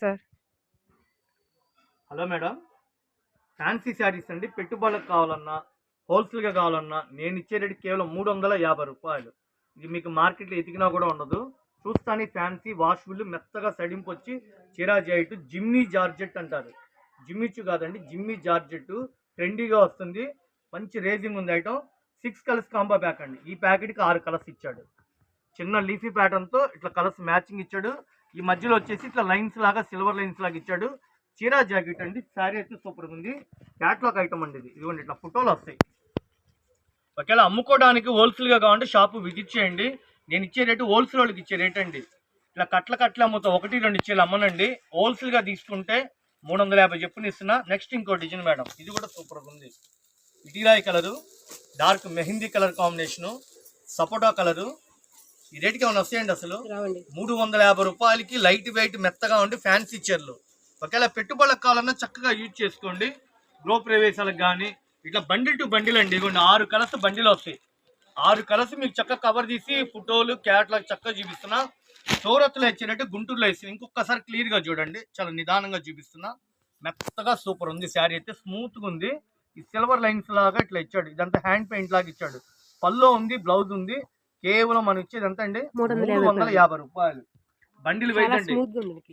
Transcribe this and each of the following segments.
Sir. Hello madam, fancy saris అండి. పెట్టుబడులకు కావాలన్నా హోల్సేల్గా కావాలన్నా నేను ఇచ్చే రేటు కేవలం 350 రూపాయలు. ఇది మీకు మార్కెట్లో ఎతికినా కూడా ఉండదు. చూస్తాని ఫ్యాన్సీ వాష్బుల్ మెత్తగా సడింపు వచ్చి చిరా జాయిట్ జిమ్మీ జార్జెట్ అంటారు. జిమ్మిచ్చు కాదండి, జిమ్మీ జార్జెట్ ట్రెండీగా వస్తుంది. మంచి రేజింగ్ ఉంది ఐటమ్. 6 కలర్స్ కాంబో ప్యాక్ అండి. ఈ ప్యాకెట్కి 6 కలర్స్ ఇచ్చాడు. చిన్న లీఫీ ప్యాటర్న్తో ఇట్లా కలర్స్ మ్యాచింగ్ ఇచ్చాడు. ఈ మధ్యలో వచ్చేసి ఇట్లా లైన్స్ లాగా సిల్వర్ లైన్స్ లాగా ఇచ్చాడు. చీరా జాకెట్ అండి. శారీ అయితే సూపర్ ఉంది. క్యాట్లాగ్ ఐటమ్ అండి ఇది. ఇదిగోండి ఇట్లా ఫోటోలు వస్తాయి. ఒకవేళ అమ్ముకోవడానికి హోల్సేల్గా కావాలంటే షాపు విజిట్ చేయండి. నేను ఇచ్చే రేటు హోల్సేల్ వాళ్ళకి ఇచ్చే రేట్ అండి. ఇట్లా కట్ల అమ్ముతా 1-2 ఇచ్చేది అమ్మనండి. హోల్సేల్గా తీసుకుంటే 350 చెప్పుని ఇస్తున్నా. నెక్స్ట్ ఇంకో డిజైన్ మేడం, ఇది కూడా సూపర్ ఉంది. ఇటీరాయి colour, dark mehendi colour combination, sapota colour. ఈ రేటుకి ఏమైనా వస్తాయండి అసలు? 350 రూపాయలకి లైట్ వెయిట్ మెత్తగా ఉండి ఫ్యాన్సీ చీరలు. ఒకవేళ పెట్టుబడులకు కావాలన్నా చక్కగా యూజ్ చేసుకోండి. గృహ ప్రవేశాలకు కానీ ఇట్లా బండిల్ టు బండిల్ అండి. ఇదిగోండి 6 కలర్స్ బండిలు వస్తాయి. 6 కలర్స్ మీకు చక్కగా కవర్ తీసి ఫోటోలు క్యాట్లాగ్ చక్కగా చూపిస్తున్నా. సూరత్లో ఇచ్చినట్టు గుంటూరులో ఇస్తుంది. ఇంకొకసారి క్లియర్గా చూడండి, చాలా నిదానంగా చూపిస్తున్నా. మెత్తగా సూపర్ ఉంది. శారీ అయితే స్మూత్గా ఉంది. ఈ సిల్వర్ లైన్స్ లాగా ఇట్లా ఇచ్చాడు. ఇదంతా హ్యాండ్ పెయింట్ లాగా ఇచ్చాడు. పల్లో ఉంది, బ్లౌజ్ ఉంది. కేవలం మనం ఇచ్చేది ఎంత అండి? 350 రూపాయలు. బండిల్ వైజ్ అండి.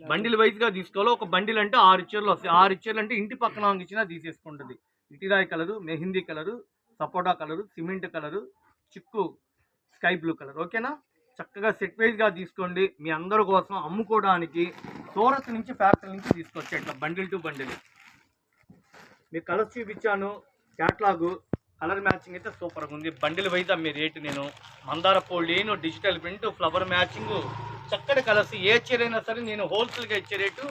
బండిల్ వైజ్ గా తీసుకోవాలి. ఒక బండిల్ అంటే 6 చీరలు వస్తాయి. 6 చీరలు అంటే ఇంటి పక్కన ఇచ్చినా తీసేసుకుంటుంది. ఇటిరాయి కలరు, మెహందీ కలరు, సపోటా కలరు, సిమెంట్ కలరు, చిక్కు స్కై బ్లూ కలర్. ఓకేనా? చక్కగా సెట్ వైజ్ గా తీసుకోండి. మీ అందరి కోసం అమ్ముకోవడానికి సూరత్ నుంచి ఫ్యాక్టరీ నుంచి తీసుకొచ్చే ఇట్లా బండిల్ టు బండిల్. మీకు కలర్స్ చూపించాను. క్యాట్లాగు కలర్ మ్యాచింగ్ అయితే సూపర్గా ఉంది. బండిల్ వైజ్ మీ రేటు నేను మందార పోలీను, డిజిటల్ ప్రింట్, ఫ్లవర్ మ్యాచింగ్, చక్కటి కలర్స్. ఏ చీర అయినా సరే నేను హోల్సేల్గా ఇచ్చే రేటు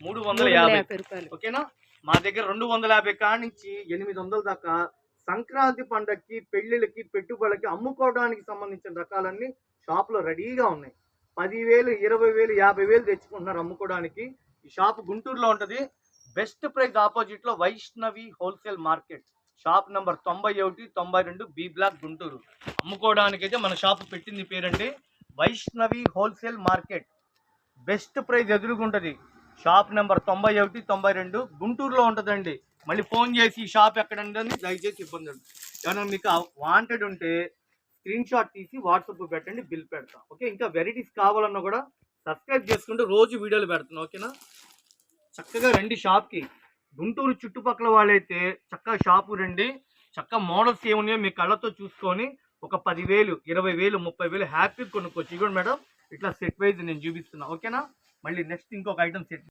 350 రూపాయలు. ఓకేనా? మా దగ్గర 250 కాడి నుంచి 800 దాకా సంక్రాంతి పండగకి, పెళ్లిళ్ళకి, పెట్టుబడులకి అమ్ముకోవడానికి సంబంధించిన రకాలన్నీ షాప్లో రెడీగా ఉన్నాయి. 10,000, 20,000, 50,000 తెచ్చుకుంటున్నారు అమ్ముకోవడానికి. ఈ షాప్ గుంటూరులో ఉంటుంది. బెస్ట్ ప్రైస్ ఆపోజిట్ లో Vaishnavi wholesale market, shop number 91, 92, B block, Guntur. అమ్ముకోవడానికి అయితే మన షాప్ పెట్టింది పేరండి Vaishnavi wholesale market. Best price ఎదురుగుంటది. షాప్ నెంబర్ 91, 92 గుంటూరులో ఉంటుందండి. మళ్ళీ ఫోన్ చేసి ఈ షాప్ ఎక్కడండి దయచేసి ఇబ్బంది ఉంటుంది. ఏమైనా మీకు వాంటెడ్ ఉంటే స్క్రీన్ షాట్ తీసి వాట్సాప్ పెట్టండి, బిల్ పెడతాం. ఓకే? ఇంకా వెరైటీస్ కావాలన్నా కూడా సబ్స్క్రైబ్ చేసుకుంటూ రోజు వీడియోలు పెడుతున్నాం. ఓకేనా? చక్కగా రండి షాప్కి. గుంటూరు చుట్టుపక్కల వాళ్ళైతే చక్కగా షాపు రండి. చక్కగా మోడల్స్ ఏమున్నాయో మీ కళ్ళతో చూసుకొని ఒక 10,000, 20,000, 30,000 హ్యాపీ కొనుక్కోవచ్చు. ఇవ్వండి మేడం, ఇట్లా సెట్ వైజ్ నేను చూపిస్తున్నా. ఓకేనా? మళ్ళీ నెక్స్ట్ ఇంకొక ఐటమ్ సెట్